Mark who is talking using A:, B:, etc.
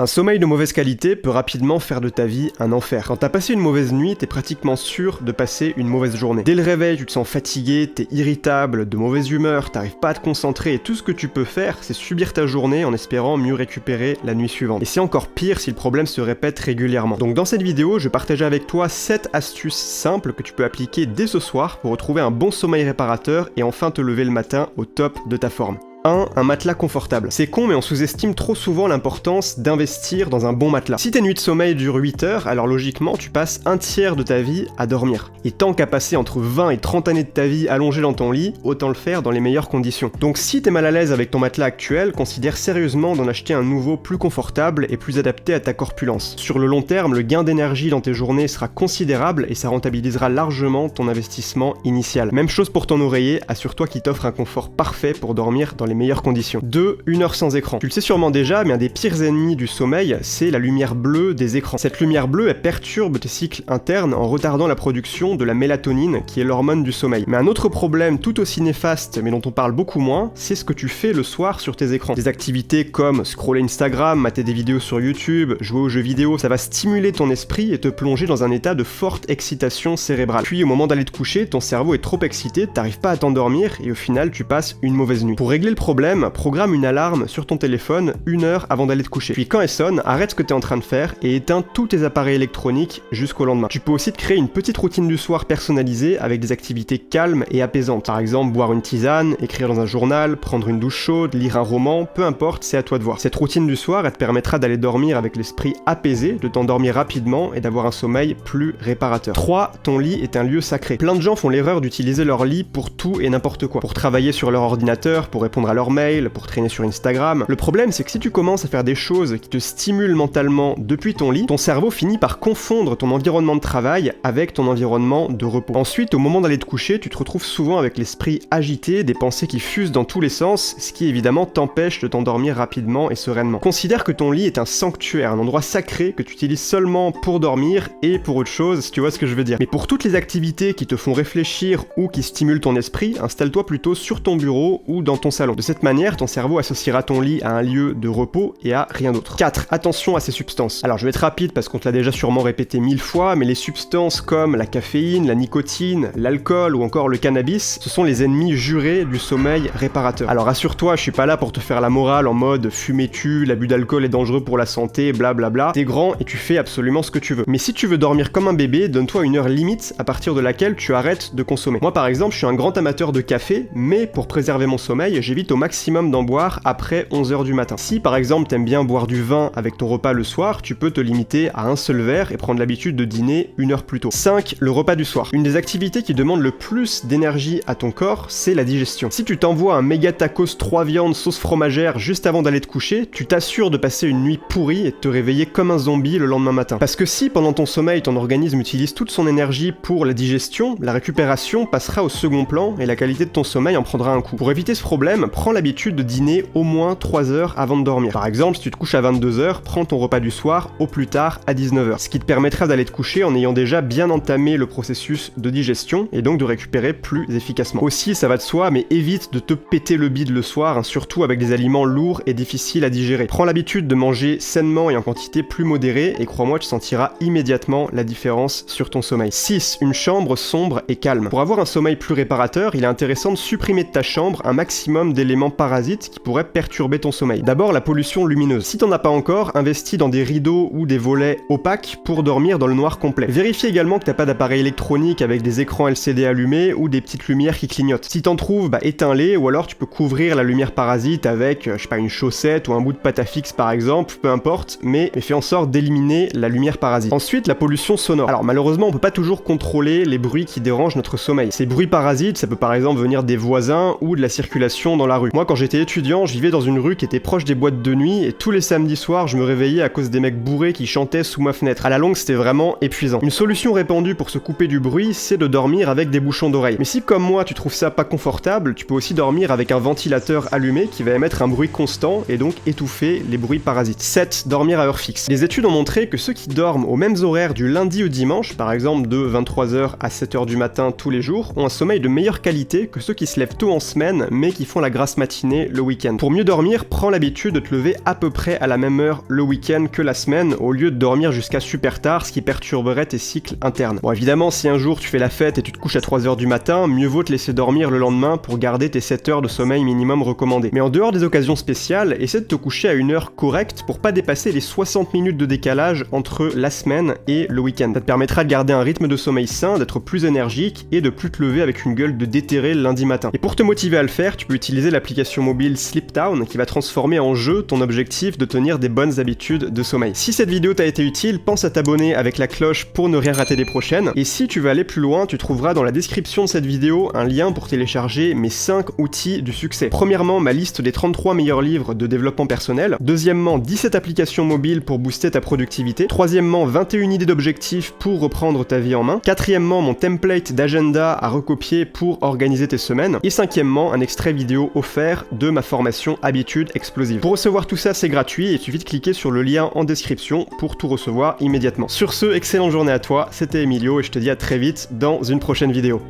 A: Un sommeil de mauvaise qualité peut rapidement faire de ta vie un enfer. Quand t'as passé une mauvaise nuit, t'es pratiquement sûr de passer une mauvaise journée. Dès le réveil, tu te sens fatigué, t'es irritable, de mauvaise humeur, t'arrives pas à te concentrer et tout ce que tu peux faire, c'est subir ta journée en espérant mieux récupérer la nuit suivante. Et c'est encore pire si le problème se répète régulièrement. Donc dans cette vidéo, je vais partager avec toi 7 astuces simples que tu peux appliquer dès ce soir pour retrouver un bon sommeil réparateur et enfin te lever le matin au top de ta forme. 1. Un matelas confortable. C'est con mais on sous-estime trop souvent l'importance d'investir dans un bon matelas. Si tes nuits de sommeil durent 8 heures, alors logiquement tu passes un tiers de ta vie à dormir. Et tant qu'à passer entre 20 et 30 années de ta vie allongé dans ton lit, autant le faire dans les meilleures conditions. Donc si t'es mal à l'aise avec ton matelas actuel, considère sérieusement d'en acheter un nouveau plus confortable et plus adapté à ta corpulence. Sur le long terme, le gain d'énergie dans tes journées sera considérable et ça rentabilisera largement ton investissement initial. Même chose pour ton oreiller, assure-toi qu'il t'offre un confort parfait pour dormir dans les meilleures conditions. 2. Une heure sans écran. Tu le sais sûrement déjà, mais un des pires ennemis du sommeil, c'est la lumière bleue des écrans. Cette lumière bleue, elle perturbe tes cycles internes en retardant la production de la mélatonine, qui est l'hormone du sommeil. Mais un autre problème tout aussi néfaste, mais dont on parle beaucoup moins, c'est ce que tu fais le soir sur tes écrans. Des activités comme scroller Instagram, mater des vidéos sur YouTube, jouer aux jeux vidéo, ça va stimuler ton esprit et te plonger dans un état de forte excitation cérébrale. Puis au moment d'aller te coucher, ton cerveau est trop excité, t'arrives pas à t'endormir et au final tu passes une mauvaise nuit. Pour régler le problème, programme une alarme sur ton téléphone 1 heure avant d'aller te coucher. Puis quand elle sonne, arrête ce que tu es en train de faire et éteins tous tes appareils électroniques jusqu'au lendemain. Tu peux aussi te créer une petite routine du soir personnalisée avec des activités calmes et apaisantes. Par exemple, boire une tisane, écrire dans un journal, prendre une douche chaude, lire un roman, peu importe, c'est à toi de voir. Cette routine du soir, elle te permettra d'aller dormir avec l'esprit apaisé, de t'endormir rapidement et d'avoir un sommeil plus réparateur. 3. Ton lit est un lieu sacré. Plein de gens font l'erreur d'utiliser leur lit pour tout et n'importe quoi. Pour travailler sur leur ordinateur, pour répondre à leurs mails, pour traîner sur Instagram. Le problème, c'est que si tu commences à faire des choses qui te stimulent mentalement depuis ton lit, ton cerveau finit par confondre ton environnement de travail avec ton environnement de repos. Ensuite, au moment d'aller te coucher, tu te retrouves souvent avec l'esprit agité, des pensées qui fusent dans tous les sens, ce qui évidemment t'empêche de t'endormir rapidement et sereinement. Considère que ton lit est un sanctuaire, un endroit sacré que tu utilises seulement pour dormir et pour autre chose, si tu vois ce que je veux dire. Mais pour toutes les activités qui te font réfléchir ou qui stimulent ton esprit, installe-toi plutôt sur ton bureau ou dans ton salon. De cette manière, ton cerveau associera ton lit à un lieu de repos et à rien d'autre. 4. Attention à ces substances. Alors je vais être rapide parce qu'on te l'a déjà sûrement répété 1000 fois, mais les substances comme la caféine, la nicotine, l'alcool ou encore le cannabis, ce sont les ennemis jurés du sommeil réparateur. Alors rassure-toi, je suis pas là pour te faire la morale en mode fumez-tu, l'abus d'alcool est dangereux pour la santé, blablabla. T'es grand et tu fais absolument ce que tu veux. Mais si tu veux dormir comme un bébé, donne-toi une heure limite à partir de laquelle tu arrêtes de consommer. Moi par exemple, je suis un grand amateur de café, mais pour préserver mon sommeil, j'évite au maximum d'en boire après 11h du matin. Si par exemple t'aimes bien boire du vin avec ton repas le soir, tu peux te limiter à un seul verre et prendre l'habitude de dîner 1 heure plus tôt. 5. Le repas du soir. Une des activités qui demande le plus d'énergie à ton corps, c'est la digestion. Si tu t'envoies un méga tacos 3 viandes sauce fromagère juste avant d'aller te coucher, tu t'assures de passer une nuit pourrie et de te réveiller comme un zombie le lendemain matin. Parce que si pendant ton sommeil ton organisme utilise toute son énergie pour la digestion, la récupération passera au second plan et la qualité de ton sommeil en prendra un coup. Pour éviter ce problème, prends l'habitude de dîner au moins 3 heures avant de dormir. Par exemple, si tu te couches à 22h, prends ton repas du soir au plus tard à 19h. Ce qui te permettra d'aller te coucher en ayant déjà bien entamé le processus de digestion et donc de récupérer plus efficacement. Aussi, ça va de soi, mais évite de te péter le bide le soir, surtout avec des aliments lourds et difficiles à digérer. Prends l'habitude de manger sainement et en quantité plus modérée et crois-moi, tu sentiras immédiatement la différence sur ton sommeil. 6. Une chambre sombre et calme. Pour avoir un sommeil plus réparateur, il est intéressant de supprimer de ta chambre un maximum d'éléments parasites qui pourraient perturber ton sommeil. D'abord, la pollution lumineuse. Si t'en as pas encore, investis dans des rideaux ou des volets opaques pour dormir dans le noir complet. Vérifie également que t'as pas d'appareil électronique avec des écrans LCD allumés ou des petites lumières qui clignotent. Si t'en trouves, éteins-les ou alors tu peux couvrir la lumière parasite avec, une chaussette ou un bout de pâte à fixe par exemple, peu importe, mais fais en sorte d'éliminer la lumière parasite. Ensuite, la pollution sonore. Alors malheureusement, on peut pas toujours contrôler les bruits qui dérangent notre sommeil. Ces bruits parasites, ça peut par exemple venir des voisins ou de la circulation dans la rue. Moi, quand j'étais étudiant, je vivais dans une rue qui était proche des boîtes de nuit et tous les samedis soirs, je me réveillais à cause des mecs bourrés qui chantaient sous ma fenêtre. À la longue, c'était vraiment épuisant. Une solution répandue pour se couper du bruit, c'est de dormir avec des bouchons d'oreilles. Mais si comme moi, tu trouves ça pas confortable, tu peux aussi dormir avec un ventilateur allumé qui va émettre un bruit constant et donc étouffer les bruits parasites. 7. Dormir à heure fixe. Les études ont montré que ceux qui dorment aux mêmes horaires du lundi au dimanche, par exemple de 23h à 7h du matin tous les jours, ont un sommeil de meilleure qualité que ceux qui se lèvent tôt en semaine mais qui font la grasse grasse matinée le week-end. Pour mieux dormir, prends l'habitude de te lever à peu près à la même heure le week-end que la semaine, au lieu de dormir jusqu'à super tard, ce qui perturberait tes cycles internes. Bon, évidemment, si un jour tu fais la fête et tu te couches à 3h du matin, mieux vaut te laisser dormir le lendemain pour garder tes 7 heures de sommeil minimum recommandées. Mais en dehors des occasions spéciales, essaie de te coucher à une heure correcte pour pas dépasser les 60 minutes de décalage entre la semaine et le week-end. Ça te permettra de garder un rythme de sommeil sain, d'être plus énergique et de plus te lever avec une gueule de déterré le lundi matin. Et pour te motiver à le faire, tu peux utiliser l'application mobile Sleeptown qui va transformer en jeu ton objectif de tenir des bonnes habitudes de sommeil. Si cette vidéo t'a été utile, pense à t'abonner avec la cloche pour ne rien rater des prochaines. Et si tu veux aller plus loin, tu trouveras dans la description de cette vidéo un lien pour télécharger mes 5 outils du succès. Premièrement, ma liste des 33 meilleurs livres de développement personnel. Deuxièmement, 17 applications mobiles pour booster ta productivité. Troisièmement, 21 idées d'objectifs pour reprendre ta vie en main. Quatrièmement, mon template d'agenda à recopier pour organiser tes semaines. Et cinquièmement, un extrait vidéo offert de ma formation Habitudes Explosives. Pour recevoir tout ça, c'est gratuit et il suffit de cliquer sur le lien en description pour tout recevoir immédiatement. Sur ce, excellente journée à toi, c'était Emilio et je te dis à très vite dans une prochaine vidéo.